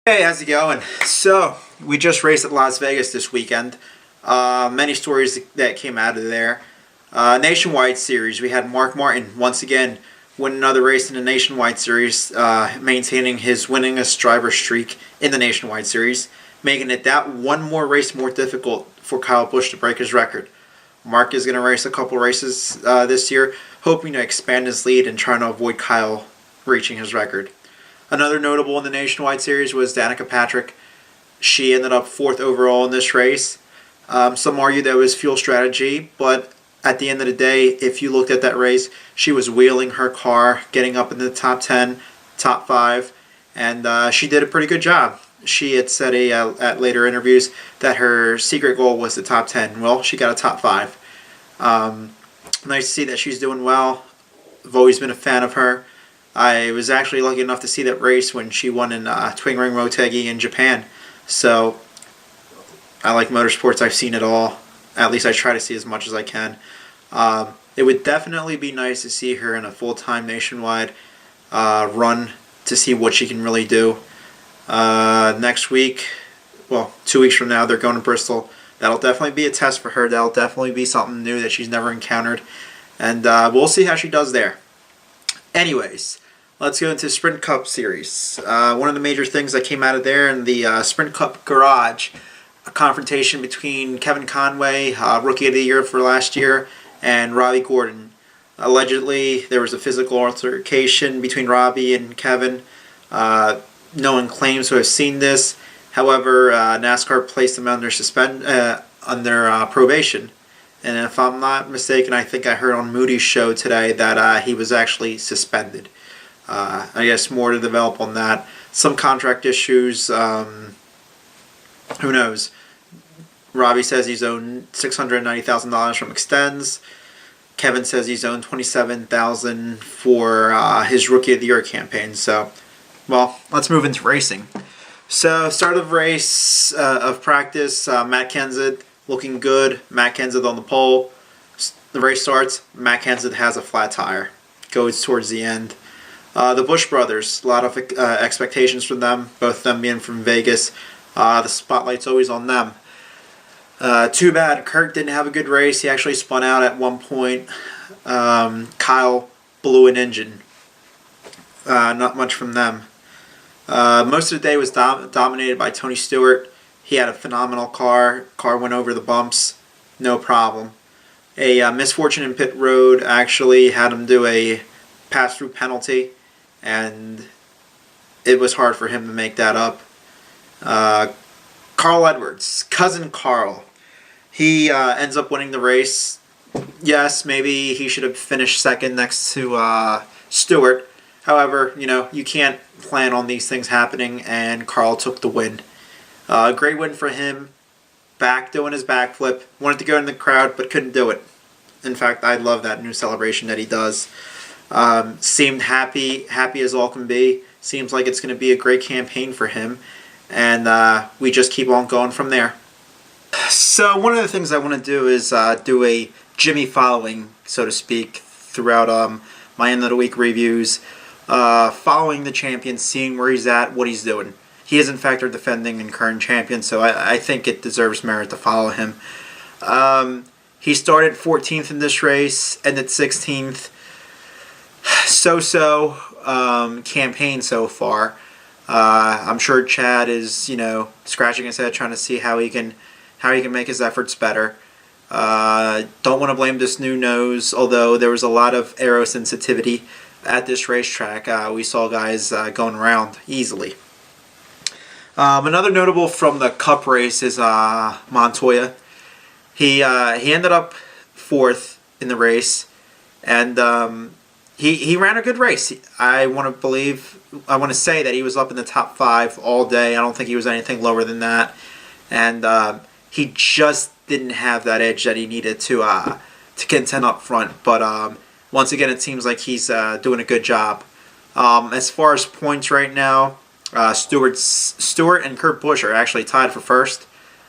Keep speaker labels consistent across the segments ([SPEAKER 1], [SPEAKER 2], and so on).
[SPEAKER 1] Hey, how's it going? So, we just raced at Las Vegas this weekend. Many stories that came out of there. Nationwide Series, we had Mark Martin once again win another race in the Nationwide Series, maintaining his winningest driver streak in the Nationwide Series, making it that one more race more difficult for Kyle Busch to break his record. Mark is going to race a couple races this year, hoping to expand his lead and trying to avoid Kyle reaching his record. Another notable in the Nationwide Series was Danica Patrick. She ended up 4th overall in this race. Some argue that it was fuel strategy, but at the end of the day, if you looked at that race, she was wheeling her car, getting up in the top 10, top 5, and she did a pretty good job. She had said at later interviews that her secret goal was the top 10. Well, she got a top 5. Nice to see that she's doing well. I've always been a fan of her. I was actually lucky enough to see that race when she won in Twin Ring Motegi in Japan. So, I like motorsports. I've seen it all. At least I try to see as much as I can. It would definitely be nice to see her in a full-time nationwide run to see what she can really do. Next week, well, 2 weeks from now, they're going to Bristol. That'll definitely be a test for her. That'll definitely be something new that she's never encountered. And we'll see how she does there. Anyways, let's go into Sprint Cup Series. One of the major things that came out of there in the Sprint Cup Garage, a confrontation between Kevin Conway, Rookie of the Year for last year, and Robbie Gordon. Allegedly, there was a physical altercation between Robbie and Kevin. No one claims to have seen this. However, NASCAR placed him under probation. And if I'm not mistaken, I think I heard on Moody's show today that he was actually suspended. I guess more to develop on that. Some contract issues. Who knows? Robbie says he's owed $690,000 from Extends. Kevin says he's owed $27,000 for his Rookie of the Year campaign. So, well, let's move into racing. So, start of race of practice, Matt Kenseth looking good. Matt Kenseth on the pole. The race starts. Matt Kenseth has a flat tire. Goes towards the end. The Busch brothers, a lot of expectations from them, both of them being from Vegas. The spotlight's always on them. Too bad Kurt didn't have a good race. He actually spun out at one point. Kyle blew an engine. Not much from them. Most of the day was dominated by Tony Stewart. He had a phenomenal car. Car went over the bumps. No problem. A misfortune in pit road actually had him do a pass-through penalty, and it was hard for him to make that up. Carl Edwards, cousin Carl. He ends up winning the race. Yes, maybe he should have finished second next to Stewart. However, you can't plan on these things happening, and Carl took the win. Great win for him. Back doing his backflip. Wanted to go in the crowd, but couldn't do it. In fact, I love that new celebration that he does. Seemed happy as all can be. Seems like it's going to be a great campaign for him. And we just keep on going from there. So one of the things I want to do is do a Jimmy following, so to speak, throughout my end of the week reviews. Following the champion, seeing where he's at, what he's doing. He is in fact our defending and current champion, so I think it deserves merit to follow him. He started 14th in this race, ended 16th. So-so campaign so far. I'm sure Chad is, scratching his head trying to see how he can make his efforts better. Don't want to blame this new nose, although there was a lot of aero sensitivity at this racetrack. We saw guys going around easily. Another notable from the Cup race is Montoya. He ended up 4th in the race, and he ran a good race. I want to say that he was up in the top 5 all day. I don't think he was anything lower than that, and he just didn't have that edge that he needed to contend up front. But once again, it seems like he's doing a good job. As far as points right now, Stewart and Kurt Busch are actually tied for first,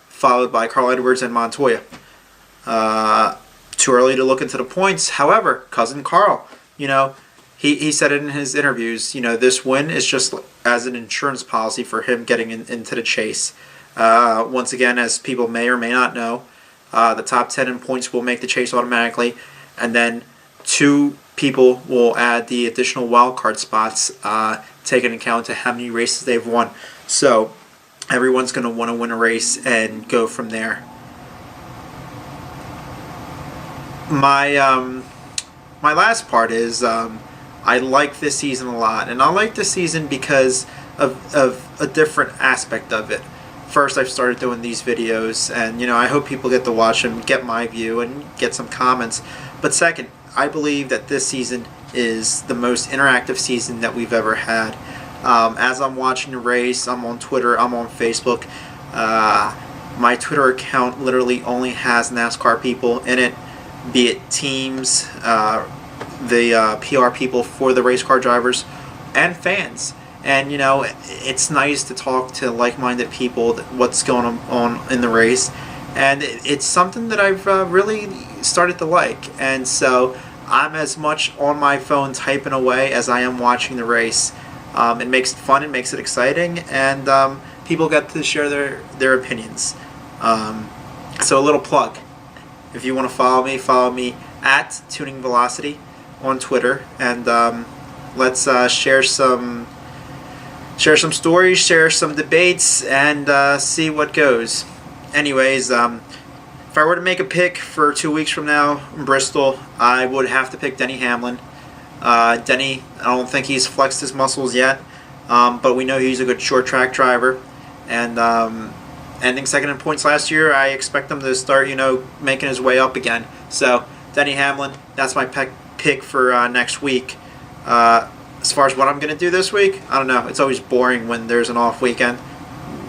[SPEAKER 1] followed by Carl Edwards and Montoya. Too early to look into the points. However, cousin Carl, he said it in his interviews. This win is just as an insurance policy for him getting into the chase. Once again, as people may or may not know, the top 10 in points will make the chase automatically, and then 2 people will add the additional wild card spots, taking account to how many races they've won. So everyone's going to want to win a race and go from there. My last part is I like this season a lot, and I like this season because of a different aspect of it. First, I've started doing these videos, and I hope people get to watch them, get my view, and get some comments. But second, I believe that this season is the most interactive season that we've ever had. As I'm watching the race, I'm on Twitter, I'm on Facebook. My Twitter account literally only has NASCAR people in it, be it teams, the PR people for the race car drivers, and fans. And it's nice to talk to like-minded people, what's going on in the race, and it's something that I've really started to like. And so I'm as much on my phone typing away as I am watching the race. It makes it fun, it makes it exciting, and people get to share their opinions. So a little plug. If you want to follow me at Tuning Velocity on Twitter, and let's share some stories, share some debates, and see what goes. Anyways, if I were to make a pick for 2 weeks from now in Bristol, I would have to pick Denny Hamlin. Denny, I don't think he's flexed his muscles yet, but we know he's a good short track driver, and ending second in points last year, I expect him to start, making his way up again. So Denny Hamlin, that's my pick for next week. As far as what I'm going to do this week, I don't know. It's always boring when there's an off weekend.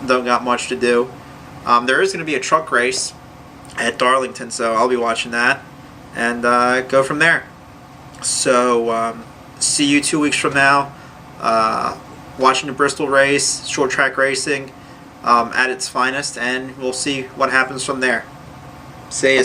[SPEAKER 1] Don't got much to do. There is going to be a truck race at Darlington, so I'll be watching that and go from there. So see you 2 weeks from now, watching the Bristol race, short track racing at its finest, and we'll see what happens from there. See you.